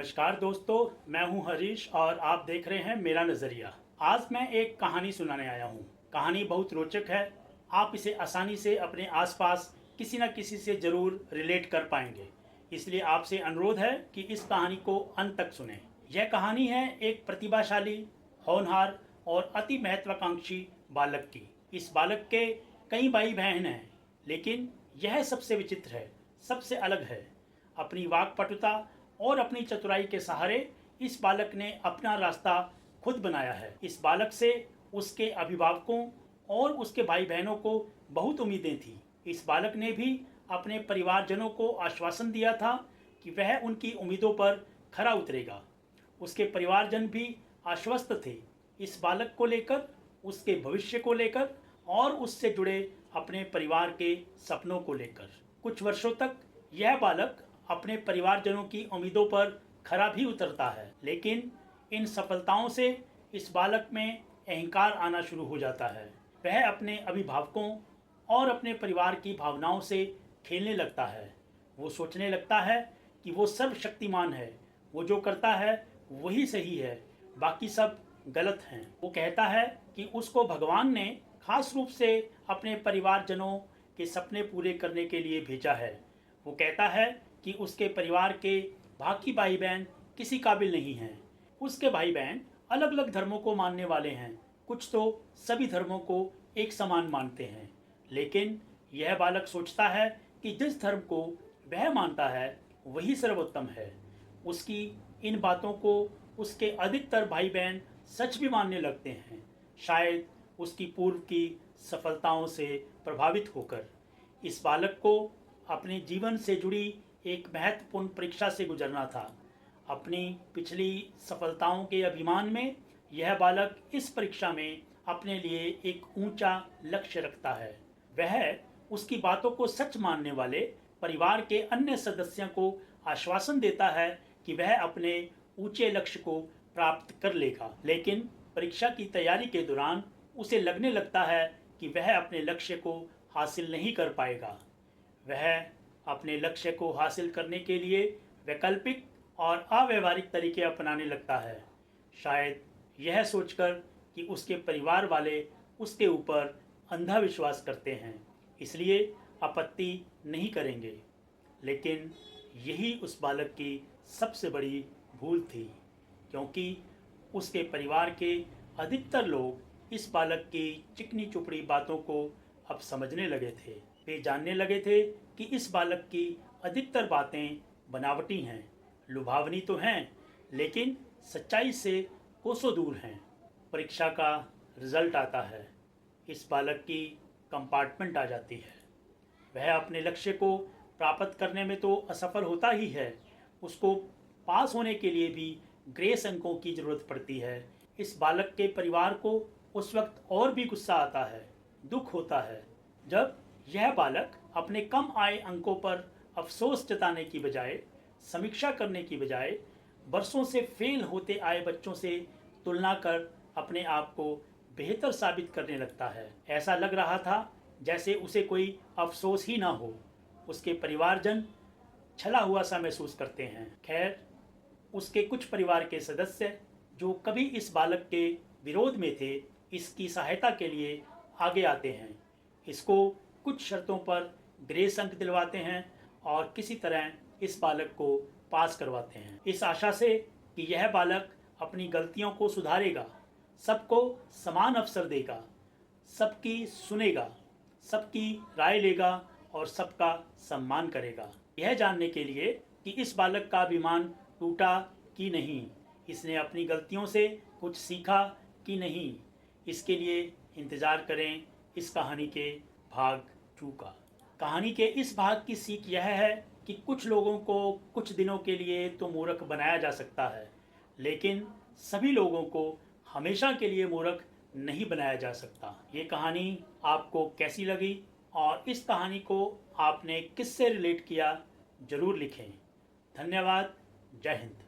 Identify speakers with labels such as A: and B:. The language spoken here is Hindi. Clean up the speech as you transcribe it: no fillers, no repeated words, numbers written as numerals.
A: नमस्कार दोस्तों, मैं हूं हरीश और आप देख रहे हैं मेरा नज़रिया। आज मैं एक कहानी सुनाने आया हूं। कहानी बहुत रोचक है। आप इसे आसानी से अपने आसपास किसी न किसी से ज़रूर रिलेट कर पाएंगे। इसलिए आपसे अनुरोध है कि इस कहानी को अंत तक सुनें। यह कहानी है एक प्रतिभाशाली, होनहार और अति महत्वाकांक्षी बालक की। इस बालक के कई भाई बहन हैं, लेकिन यह सबसे विचित्र है, सबसे अलग है। अपनी वाक्पटुता और अपनी चतुराई के सहारे इस बालक ने अपना रास्ता खुद बनाया है। इस बालक से उसके अभिभावकों और उसके भाई बहनों को बहुत उम्मीदें थी। इस बालक ने भी अपने परिवारजनों को आश्वासन दिया था कि वह उनकी उम्मीदों पर खरा उतरेगा। उसके परिवारजन भी आश्वस्त थे इस बालक को लेकर, उसके भविष्य को लेकर और उससे जुड़े अपने परिवार के सपनों को लेकर। कुछ वर्षों तक यह बालक अपने परिवारजनों की उम्मीदों पर खरा भी उतरता है, लेकिन इन सफलताओं से इस बालक में अहंकार आना शुरू हो जाता है। वह अपने अभिभावकों और अपने परिवार की भावनाओं से खेलने लगता है। वो सोचने लगता है कि वो सर्वशक्तिमान है, वो जो करता है वही सही है, बाकी सब गलत हैं। वो कहता है कि उसको भगवान ने खास रूप से अपने परिवारजनों के सपने पूरे करने के लिए भेजा है। वो कहता है कि उसके परिवार के बाकी भाई बहन किसी काबिल नहीं हैं। उसके भाई बहन अलग अलग धर्मों को मानने वाले हैं, कुछ तो सभी धर्मों को एक समान मानते हैं। लेकिन यह बालक सोचता है कि जिस धर्म को वह मानता है वही सर्वोत्तम है। उसकी इन बातों को उसके अधिकतर भाई बहन सच भी मानने लगते हैं, शायद उसकी पूर्व की सफलताओं से प्रभावित होकर। इस बालक को अपने जीवन से जुड़ी एक महत्वपूर्ण परीक्षा से गुजरना था। अपनी पिछली सफलताओं के अभिमान में यह बालक इस परीक्षा में अपने लिए एक ऊंचा लक्ष्य रखता है। वह उसकी बातों को सच मानने वाले परिवार के अन्य सदस्यों को आश्वासन देता है कि वह अपने ऊंचे लक्ष्य को प्राप्त कर लेगा। लेकिन परीक्षा की तैयारी के दौरान उसे लगने लगता है कि वह अपने लक्ष्य को हासिल नहीं कर पाएगा। वह अपने लक्ष्य को हासिल करने के लिए वैकल्पिक और अव्यवहारिक तरीके अपनाने लगता है, शायद यह सोचकर कि उसके परिवार वाले उसके ऊपर अंधा विश्वास करते हैं, इसलिए आपत्ति नहीं करेंगे। लेकिन यही उस बालक की सबसे बड़ी भूल थी, क्योंकि उसके परिवार के अधिकतर लोग इस बालक की चिकनी चुपड़ी बातों को अब समझने लगे थे। वे जानने लगे थे कि इस बालक की अधिकतर बातें बनावटी हैं, लुभावनी तो हैं, लेकिन सच्चाई से कोसों दूर हैं। परीक्षा का रिजल्ट आता है। इस बालक की कंपार्टमेंट आ जाती है। वह अपने लक्ष्य को प्राप्त करने में तो असफल होता ही है, उसको पास होने के लिए भी ग्रेस अंकों की ज़रूरत पड़ती है। इस बालक के परिवार को उस वक्त और भी गुस्सा आता है, दुख होता है, जब यह बालक अपने कम आए अंकों पर अफसोस जताने की बजाय, समीक्षा करने की बजाय बरसों से फेल होते आए बच्चों से तुलना कर अपने आप को बेहतर साबित करने लगता है। ऐसा लग रहा था जैसे उसे कोई अफसोस ही ना हो। उसके परिवारजन छला हुआ सा महसूस करते हैं। खैर, उसके कुछ परिवार के सदस्य जो कभी इस बालक के विरोध में थे, इसकी सहायता के लिए आगे आते हैं। इसको कुछ शर्तों पर ग्रेस अंक दिलवाते हैं और किसी तरह इस बालक को पास करवाते हैं, इस आशा से कि यह बालक अपनी गलतियों को सुधारेगा, सबको समान अवसर देगा, सबकी सुनेगा, सबकी राय लेगा और सबका सम्मान करेगा। यह जानने के लिए कि इस बालक का अभिमान टूटा कि नहीं, इसने अपनी गलतियों से कुछ सीखा कि नहीं, इसके लिए इंतज़ार करें इस कहानी के भाग 2 का। कहानी के इस भाग की सीख यह है कि कुछ लोगों को कुछ दिनों के लिए तो मूर्ख बनाया जा सकता है, लेकिन सभी लोगों को हमेशा के लिए मूर्ख नहीं बनाया जा सकता। ये कहानी आपको कैसी लगी और इस कहानी को आपने किससे रिलेट किया, ज़रूर लिखें। धन्यवाद। जय हिंद।